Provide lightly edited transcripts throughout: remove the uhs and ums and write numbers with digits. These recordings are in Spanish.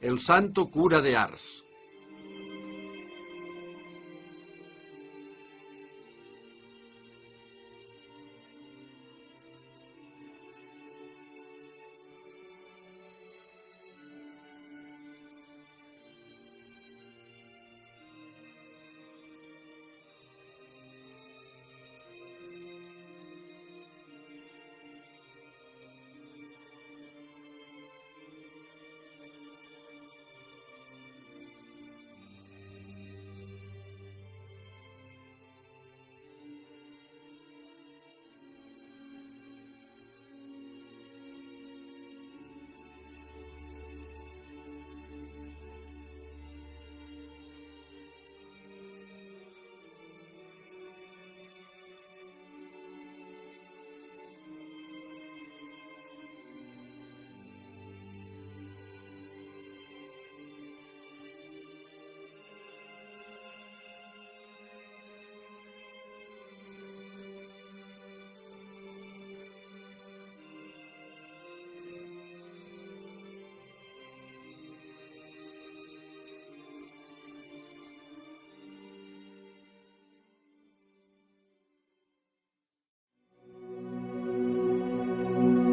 el santo cura de Ars.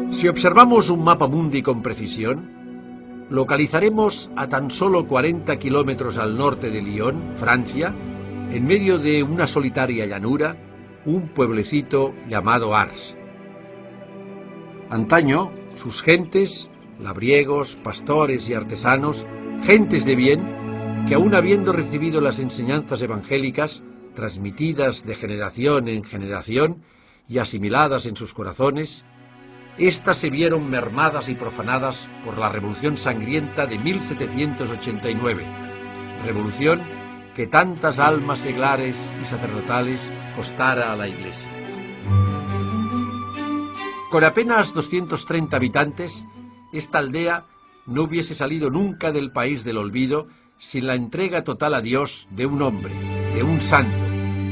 Si observamos un mapa mundi con precisión, localizaremos a tan solo 40 kilómetros al norte de Lyon, Francia, en medio de una solitaria llanura, un pueblecito llamado Ars. Antaño, sus gentes, labriegos, pastores y artesanos, gentes de bien, que aun habiendo recibido las enseñanzas evangélicas, transmitidas de generación en generación y asimiladas en sus corazones, éstas se vieron mermadas y profanadas por la Revolución Sangrienta de 1789, revolución que tantas almas seglares y sacerdotales costara a la Iglesia. Con apenas 230 habitantes, esta aldea no hubiese salido nunca del país del olvido sin la entrega total a Dios de un hombre, de un santo,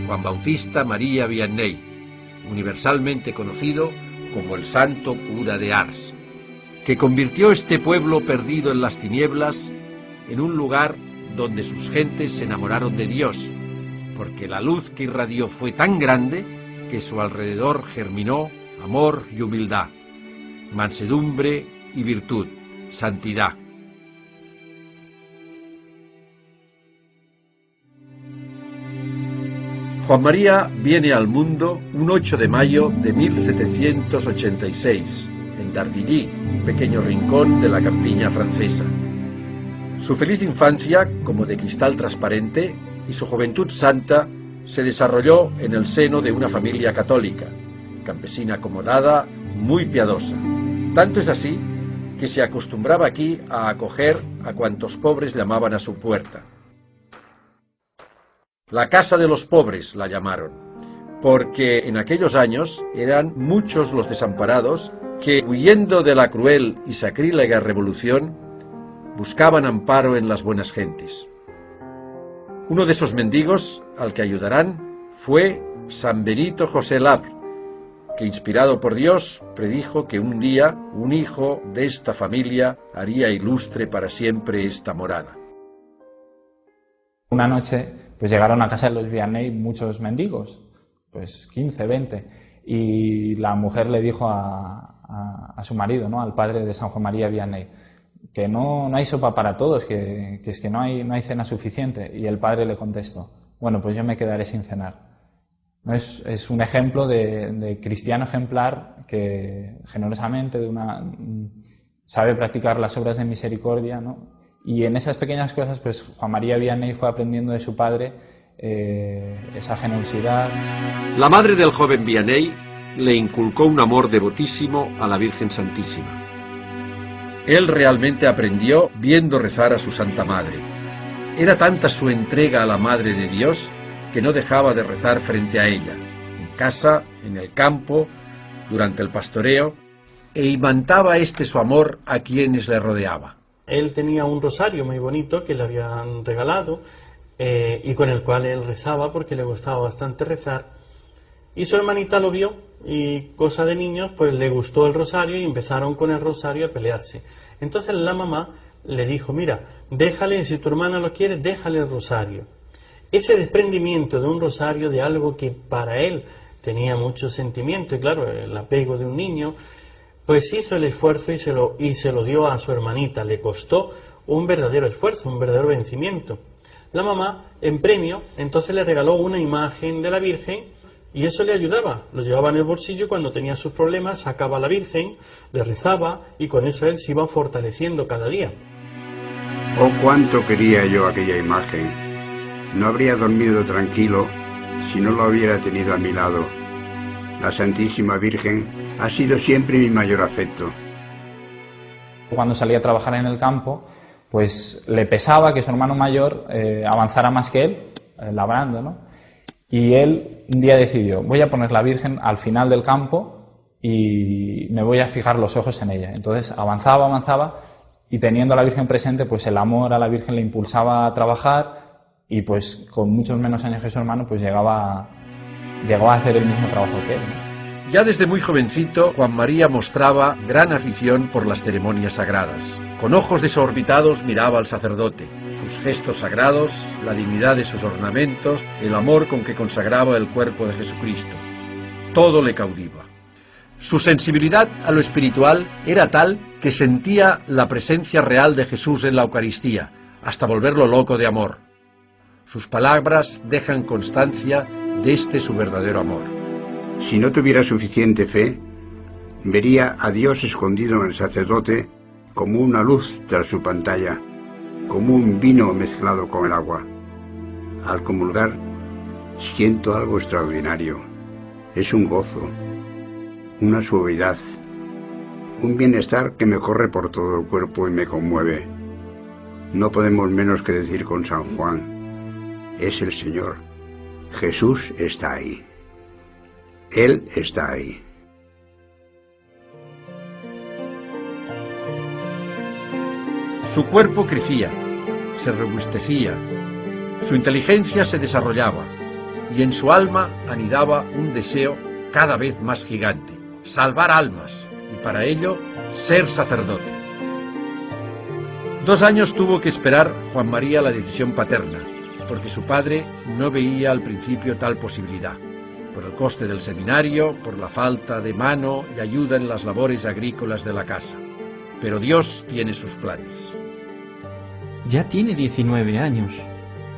Juan Bautista María Vianney, universalmente conocido como el santo cura de Ars, que convirtió este pueblo perdido en las tinieblas en un lugar donde sus gentes se enamoraron de Dios, porque la luz que irradió fue tan grande que su alrededor germinó amor y humildad, mansedumbre y virtud, santidad. Juan María viene al mundo un 8 de mayo de 1786, en Dardilly, un pequeño rincón de la campiña francesa. Su feliz infancia, como de cristal transparente, y su juventud santa se desarrolló en el seno de una familia católica, campesina acomodada, muy piadosa. Tanto es así que se acostumbraba aquí a acoger a cuantos pobres llamaban a su puerta. La casa de los pobres la llamaron, porque en aquellos años eran muchos los desamparados que, huyendo de la cruel y sacrílega revolución, buscaban amparo en las buenas gentes. Uno de esos mendigos al que ayudarán fue San Benito José Labre, que, inspirado por Dios, predijo que un día un hijo de esta familia haría ilustre para siempre esta morada. Una noche pues llegaron a casa de los Vianney muchos mendigos, pues 15, 20, y la mujer le dijo a su marido, ¿no?, al padre de San Juan María Vianney, que no hay sopa para todos, que es que no hay cena suficiente. Y el padre le contestó, bueno, pues yo me quedaré sin cenar. ¿No? Es un ejemplo de cristiano ejemplar que generosamente sabe practicar las obras de misericordia, ¿no? Y en esas pequeñas cosas, pues Juan María Vianney fue aprendiendo de su padre esa generosidad. La madre del joven Vianney le inculcó un amor devotísimo a la Virgen Santísima. Él realmente aprendió viendo rezar a su Santa Madre. Era tanta su entrega a la Madre de Dios que no dejaba de rezar frente a ella, en casa, en el campo, durante el pastoreo, e imantaba su amor a quienes le rodeaba. Él tenía un rosario muy bonito que le habían regalado y con el cual él rezaba porque le gustaba bastante rezar. Y su hermanita lo vio y, cosa de niños, pues le gustó el rosario y empezaron con el rosario a pelearse. Entonces la mamá le dijo, mira, déjale, si tu hermana lo quiere, déjale el rosario. Ese desprendimiento de un rosario, de algo que para él tenía mucho sentimiento, y claro, el apego de un niño, pues hizo el esfuerzo y se lo dio a su hermanita. Le costó un verdadero esfuerzo, un verdadero vencimiento. La mamá, en premio, entonces le regaló una imagen de la Virgen y eso le ayudaba. Lo llevaba en el bolsillo, cuando tenía sus problemas, sacaba a la Virgen, le rezaba y con eso él se iba fortaleciendo cada día. Oh, cuánto quería yo aquella imagen. No habría dormido tranquilo si no la hubiera tenido a mi lado. La Santísima Virgen ha sido siempre mi mayor afecto. Cuando salía a trabajar en el campo, pues le pesaba que su hermano mayor avanzara más que él, labrando, ¿no? Y él un día decidió, voy a poner la Virgen al final del campo y me voy a fijar los ojos en ella. Entonces avanzaba y teniendo a la Virgen presente, pues el amor a la Virgen le impulsaba a trabajar y pues con muchos menos años que su hermano, pues llegó a hacer el mismo trabajo que él, ¿no? Ya desde muy jovencito, Juan María mostraba gran afición por las ceremonias sagradas. Con ojos desorbitados miraba al sacerdote, sus gestos sagrados, la dignidad de sus ornamentos, el amor con que consagraba el cuerpo de Jesucristo. Todo le cautiva. Su sensibilidad a lo espiritual era tal que sentía la presencia real de Jesús en la Eucaristía, hasta volverlo loco de amor. Sus palabras dejan constancia de este su verdadero amor. Si no tuviera suficiente fe, vería a Dios escondido en el sacerdote como una luz tras su pantalla, como un vino mezclado con el agua. Al comulgar, siento algo extraordinario. Es un gozo, una suavidad, un bienestar que me corre por todo el cuerpo y me conmueve. No podemos menos que decir con San Juan, es el Señor. Jesús está ahí. Él está ahí. Su cuerpo crecía, se robustecía, su inteligencia se desarrollaba y en su alma anidaba un deseo cada vez más gigante, salvar almas y para ello ser sacerdote. 2 años tuvo que esperar Juan María la decisión paterna, porque su padre no veía al principio tal posibilidad, por el coste del seminario, por la falta de mano y ayuda en las labores agrícolas de la casa. Pero Dios tiene sus planes. Ya tiene 19 años,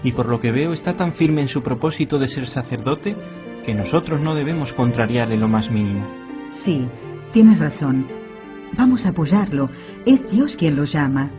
y por lo que veo está tan firme en su propósito de ser sacerdote que nosotros no debemos contrariarle lo más mínimo. Sí, tienes razón. Vamos a apoyarlo. Es Dios quien lo llama.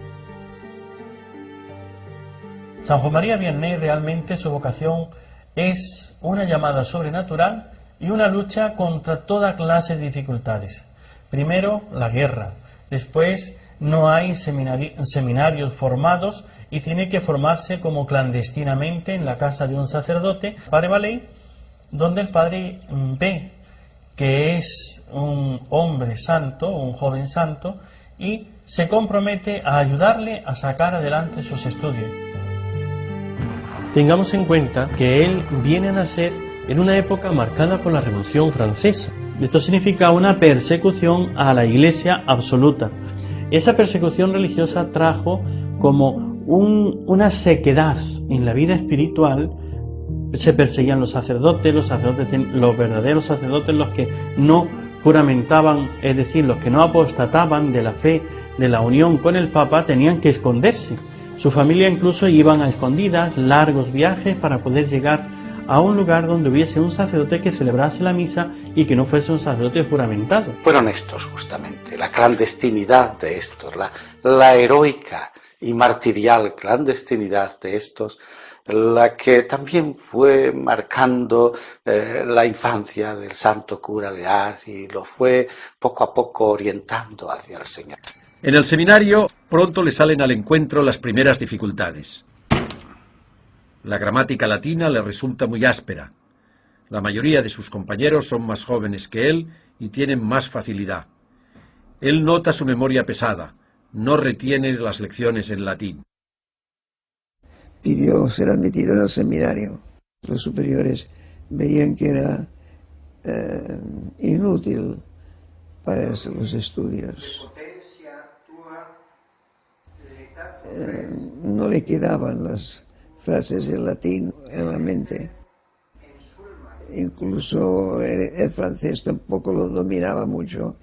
San Juan María Vianney realmente su vocación es una llamada sobrenatural y una lucha contra toda clase de dificultades. Primero, la guerra. Después, no hay seminarios formados y tiene que formarse como clandestinamente en la casa de un sacerdote, Padre Valey, donde el padre ve que es un hombre santo, un joven santo, y se compromete a ayudarle a sacar adelante sus estudios. Tengamos en cuenta que él viene a nacer en una época marcada por la Revolución Francesa. Esto significa una persecución a la Iglesia absoluta. Esa persecución religiosa trajo como una sequedad en la vida espiritual. Se perseguían los verdaderos sacerdotes, los que no juramentaban, es decir, los que no apostataban de la fe, de la unión con el Papa, tenían que esconderse. Su familia incluso iban a escondidas, largos viajes para poder llegar a un lugar donde hubiese un sacerdote que celebrase la misa y que no fuese un sacerdote juramentado. Fueron estos justamente, la clandestinidad de estos, la heroica y martirial clandestinidad de estos, la que también fue marcando la infancia del santo cura de Ars y lo fue poco a poco orientando hacia el Señor. En el seminario pronto le salen al encuentro las primeras dificultades. La gramática latina le resulta muy áspera. La mayoría de sus compañeros son más jóvenes que él y tienen más facilidad. Él nota su memoria pesada, no retiene las lecciones en latín. Pidió ser admitido en el seminario. Los superiores veían que era inútil para los estudios. no le quedaban las frases en latín en la mente. Incluso el francés tampoco lo dominaba mucho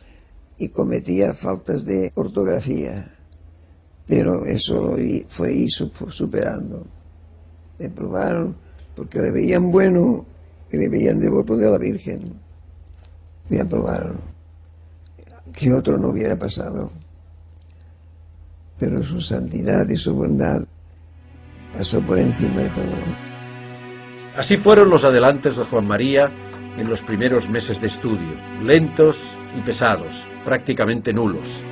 y cometía faltas de ortografía. Pero eso lo fue superando. Le probaron porque le veían bueno y le veían devoto de la Virgen. Le aprobaron. Que otro no hubiera pasado. Pero su santidad y su bondad pasó por encima de todo. Así fueron los adelantos de Juan María en los primeros meses de estudio, lentos y pesados, prácticamente nulos.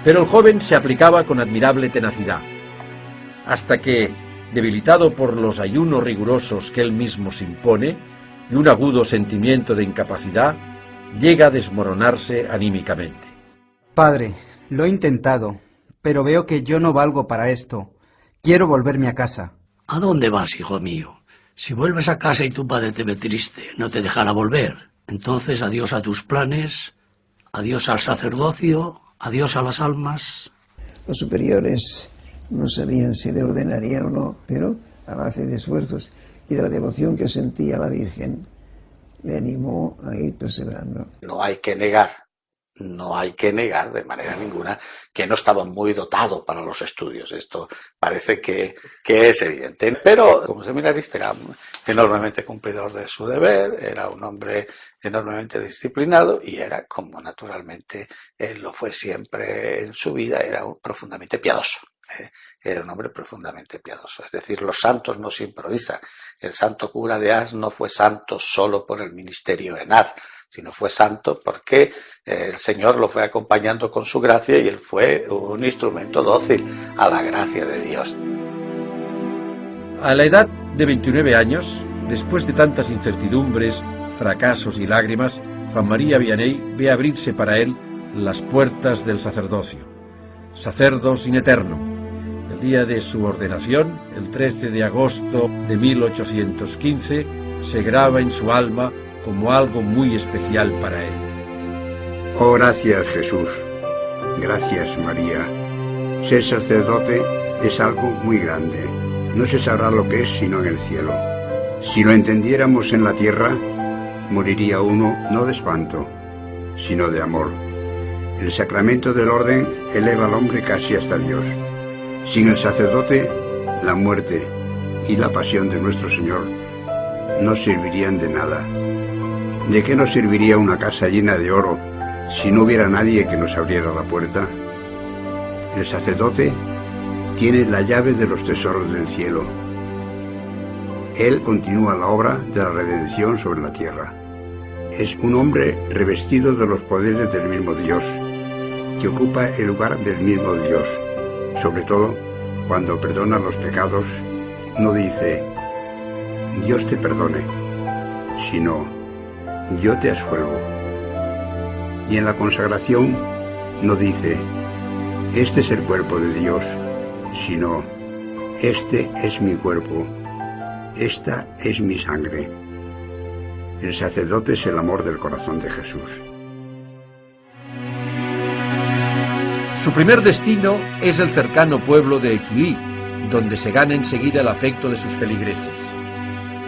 Pero el joven se aplicaba con admirable tenacidad, hasta que, debilitado por los ayunos rigurosos que él mismo se impone y un agudo sentimiento de incapacidad, llega a desmoronarse anímicamente. Padre, lo he intentado, pero veo que yo no valgo para esto. Quiero volverme a casa. ¿A dónde vas, hijo mío? Si vuelves a casa y tu padre te ve triste, no te dejará volver. Entonces adiós a tus planes, adiós al sacerdocio, adiós a las almas. Los superiores no sabían si le ordenarían o no, pero a base de esfuerzos y de la devoción que sentía la Virgen, le animó a ir perseverando. No hay que negar de manera ninguna que no estaba muy dotado para los estudios. Esto parece que es evidente. Pero como seminarista era enormemente cumplidor de su deber, era un hombre enormemente disciplinado y era, como naturalmente él lo fue siempre en su vida, era profundamente piadoso. Era un hombre profundamente piadoso. Es decir, los santos no se improvisan. El santo cura de Ars no fue santo solo por el ministerio en Ars, sino fue santo porque el Señor lo fue acompañando con su gracia y él fue un instrumento dócil a la gracia de Dios. A la edad de 29 años, después de tantas incertidumbres, fracasos y lágrimas, Juan María Vianney ve abrirse para él las puertas del sacerdocio. Sacerdo sin eterno. El día de su ordenación, el 13 de agosto de 1815, se graba en su alma como algo muy especial para él. Oh, gracias Jesús, gracias María. Ser sacerdote es algo muy grande. No se sabrá lo que es sino en el cielo. Si lo entendiéramos en la tierra, moriría uno no de espanto, sino de amor. El sacramento del orden eleva al hombre casi hasta Dios. Sin el sacerdote, la muerte y la pasión de nuestro Señor no servirían de nada. ¿De qué nos serviría una casa llena de oro si no hubiera nadie que nos abriera la puerta? El sacerdote tiene la llave de los tesoros del cielo. Él continúa la obra de la redención sobre la tierra. Es un hombre revestido de los poderes del mismo Dios, que ocupa el lugar del mismo Dios. Sobre todo, cuando perdona los pecados, no dice, Dios te perdone, sino, yo te absuelvo. Y en la consagración no dice, este es el cuerpo de Dios, sino, este es mi cuerpo, esta es mi sangre. El sacerdote es el amor del corazón de Jesús. Su primer destino es el cercano pueblo de Équilí, donde se gana enseguida el afecto de sus feligreses.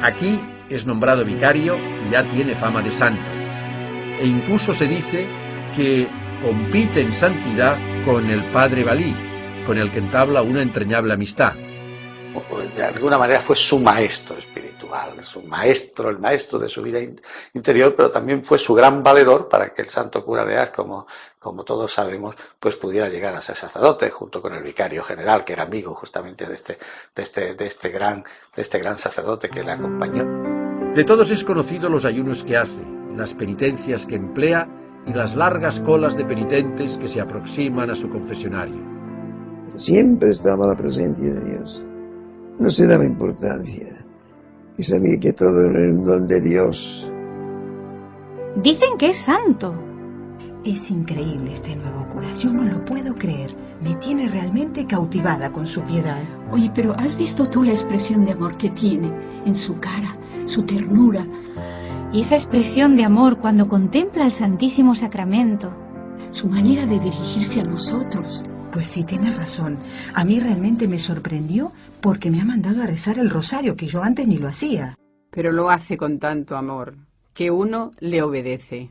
Aquí es nombrado vicario y ya tiene fama de santo. E incluso se dice que compite en santidad con el padre Balí, con el que entabla una entrañable amistad. De alguna manera fue su maestro espiritual, su maestro, el maestro de su vida interior, pero también fue su gran valedor para que el santo cura de Ars, como todos sabemos, pues pudiera llegar a ser sacerdote, junto con el vicario general, que era amigo justamente de este gran sacerdote que le acompañó. De todos es conocido los ayunos que hace, las penitencias que emplea y las largas colas de penitentes que se aproximan a su confesionario. Siempre estaba la presencia de Dios. No se daba importancia y sabía que todo era el don de Dios. Dicen que es santo. Es increíble este nuevo cura, yo no lo puedo creer. Me tiene realmente cautivada con su piedad. Oye, pero ¿has visto tú la expresión de amor que tiene en su cara, su ternura? Y esa expresión de amor cuando contempla el Santísimo Sacramento. Su manera de dirigirse a nosotros. Pues sí, tienes razón. A mí realmente me sorprendió porque me ha mandado a rezar el rosario, que yo antes ni lo hacía. Pero lo hace con tanto amor, que uno le obedece.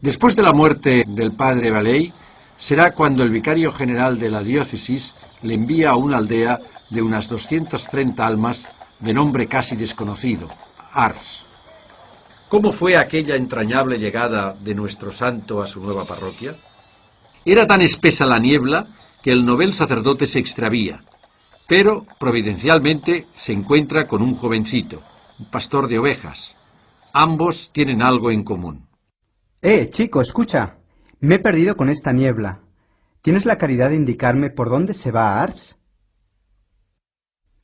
Después de la muerte del padre Valley, será cuando el vicario general de la diócesis le envía a una aldea de unas 230 almas de nombre casi desconocido, Ars. ¿Cómo fue aquella entrañable llegada de nuestro santo a su nueva parroquia? Era tan espesa la niebla que el novel sacerdote se extravía, pero providencialmente se encuentra con un jovencito, un pastor de ovejas. Ambos tienen algo en común. Chico, escucha. Me he perdido con esta niebla. ¿Tienes la caridad de indicarme por dónde se va a Ars?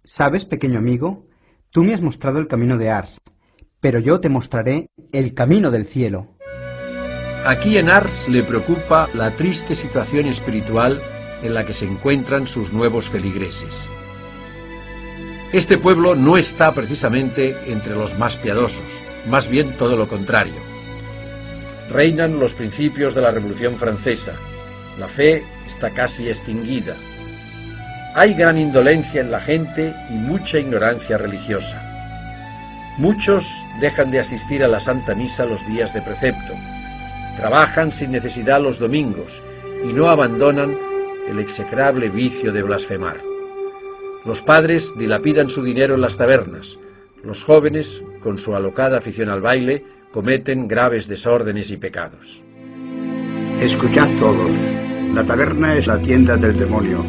¿Sabes, pequeño amigo? Tú me has mostrado el camino de Ars, pero yo te mostraré el camino del cielo. Aquí en Ars le preocupa la triste situación espiritual en la que se encuentran sus nuevos feligreses. Este pueblo no está precisamente entre los más piadosos, más bien todo lo contrario. Reinan los principios de la Revolución Francesa. La fe está casi extinguida. Hay gran indolencia en la gente y mucha ignorancia religiosa. Muchos dejan de asistir a la Santa Misa los días de precepto. Trabajan sin necesidad los domingos y no abandonan el execrable vicio de blasfemar. Los padres dilapidan su dinero en las tabernas. Los jóvenes, con su alocada afición al baile, cometen graves desórdenes y pecados. Escuchad todos. La taberna es la tienda del demonio,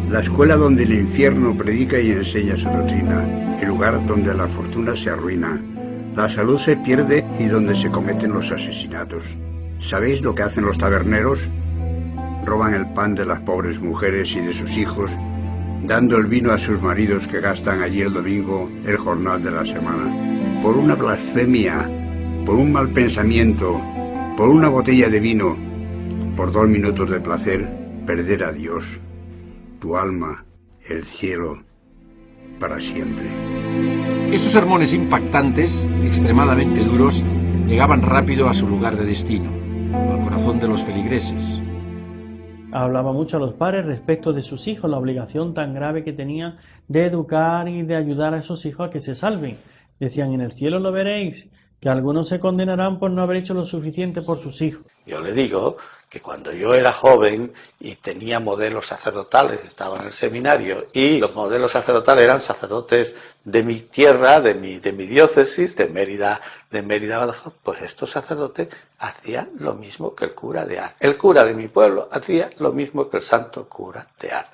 la escuela donde el infierno predica y enseña su doctrina, el lugar donde la fortuna se arruina, la salud se pierde y donde se cometen los asesinatos. ¿Sabéis lo que hacen los taberneros? Roban el pan de las pobres mujeres y de sus hijos, dando el vino a sus maridos que gastan allí el domingo el jornal de la semana. Por una blasfemia, por un mal pensamiento, por una botella de vino, por 2 minutos de placer, perder a Dios, tu alma, el cielo, para siempre. Estos sermones impactantes, extremadamente duros, llegaban rápido a su lugar de destino, al corazón de los feligreses. Hablaba mucho a los padres respecto de sus hijos, la obligación tan grave que tenían de educar y de ayudar a esos hijos a que se salven. Decían, en el cielo lo veréis, que algunos se condenarán por no haber hecho lo suficiente por sus hijos. Yo le digo que cuando yo era joven y tenía modelos sacerdotales, estaba en el seminario, y los modelos sacerdotales eran sacerdotes de mi tierra, de mi diócesis, de Mérida, Badajoz, pues estos sacerdotes hacían lo mismo que el cura de Ars. El cura de mi pueblo hacía lo mismo que el santo cura de Ars.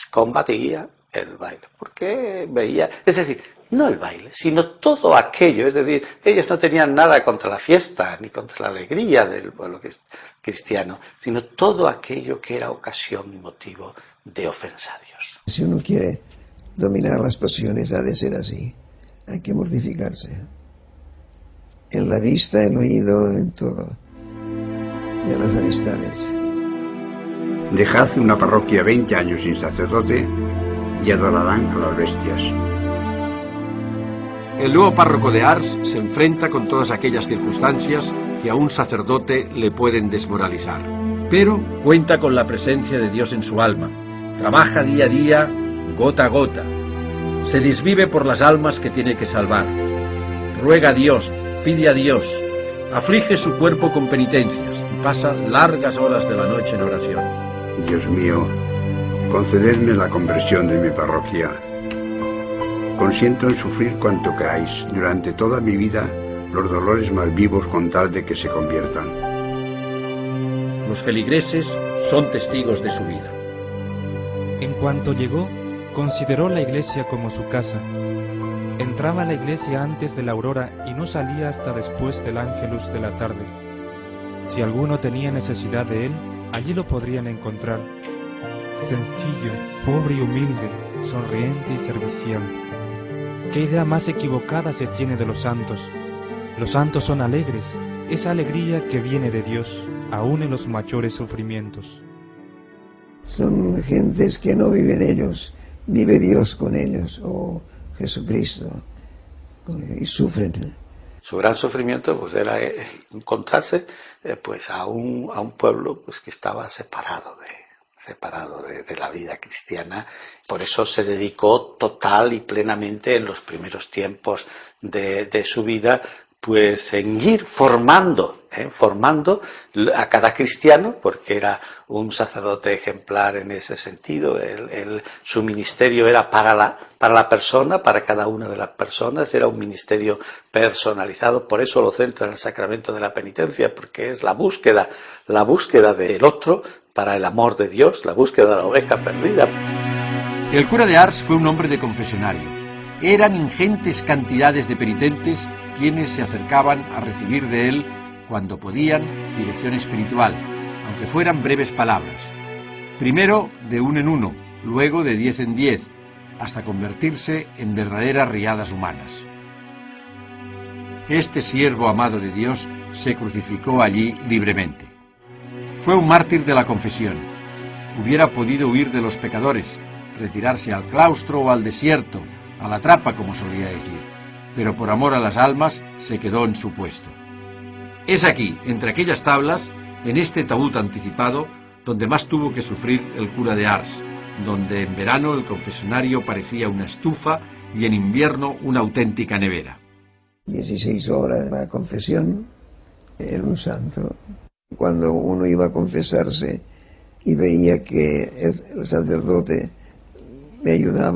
Combatía el baile, porque veía, es decir, no el baile, sino todo aquello, es decir, ellos no tenían nada contra la fiesta, ni contra la alegría del pueblo cristiano, sino todo aquello que era ocasión y motivo de ofensa a Dios. Si uno quiere dominar las pasiones, ha de ser así, hay que mortificarse, en la vista, en el oído, en todo, y en las amistades. Dejad una parroquia 20 años sin sacerdote y adorarán a las bestias. El nuevo párroco de Ars se enfrenta con todas aquellas circunstancias que a un sacerdote le pueden desmoralizar. Pero cuenta con la presencia de Dios en su alma. Trabaja día a día, gota a gota. Se desvive por las almas que tiene que salvar. Ruega a Dios, pide a Dios. Aflige su cuerpo con penitencias y pasa largas horas de la noche en oración. Dios mío, concededme la conversión de mi parroquia. Consiento en sufrir cuanto queráis durante toda mi vida los dolores más vivos con tal de que se conviertan. Los feligreses son testigos de su vida. En cuanto llegó, consideró la iglesia como su casa. Entraba a la iglesia antes de la aurora y no salía hasta después del ángelus de la tarde. Si alguno tenía necesidad de él, allí lo podrían encontrar. Sencillo, pobre y humilde, sonriente y servicial. ¿Qué idea más equivocada se tiene de los santos? Los santos son alegres, esa alegría que viene de Dios, aún en los mayores sufrimientos. Son gentes que no viven ellos, vive Dios con ellos, o Jesucristo, y sufren. Su gran sufrimiento pues era encontrarse pues a un pueblo pues que estaba separado de la vida cristiana. Por eso se dedicó total y plenamente en los primeros tiempos de su vida pues en ir formando a cada cristiano, porque era un sacerdote ejemplar en ese sentido. Su ministerio era para la persona, para cada una de las personas, era un ministerio personalizado. Por eso lo centra en el sacramento de la penitencia, porque es la búsqueda del otro para el amor de Dios, la búsqueda de la oveja perdida. El cura de Ars fue un hombre de confesionario. Eran ingentes cantidades de penitentes quienes se acercaban a recibir de él, cuando podían, dirección espiritual, aunque fueran breves palabras. Primero de uno en uno, luego de 10 en 10, hasta convertirse en verdaderas riadas humanas. Este siervo amado de Dios se crucificó allí libremente. Fue un mártir de la confesión. Hubiera podido huir de los pecadores, retirarse al claustro o al desierto, a la trapa, como solía decir, pero por amor a las almas se quedó en su puesto. Es aquí, entre aquellas tablas, en este taúd anticipado, donde más tuvo que sufrir el cura de Ars, donde en verano el confesionario parecía una estufa y en invierno una auténtica nevera. 16 horas la confesión, era un santo. Cuando uno iba a confesarse y veía que el sacerdote le ayudaba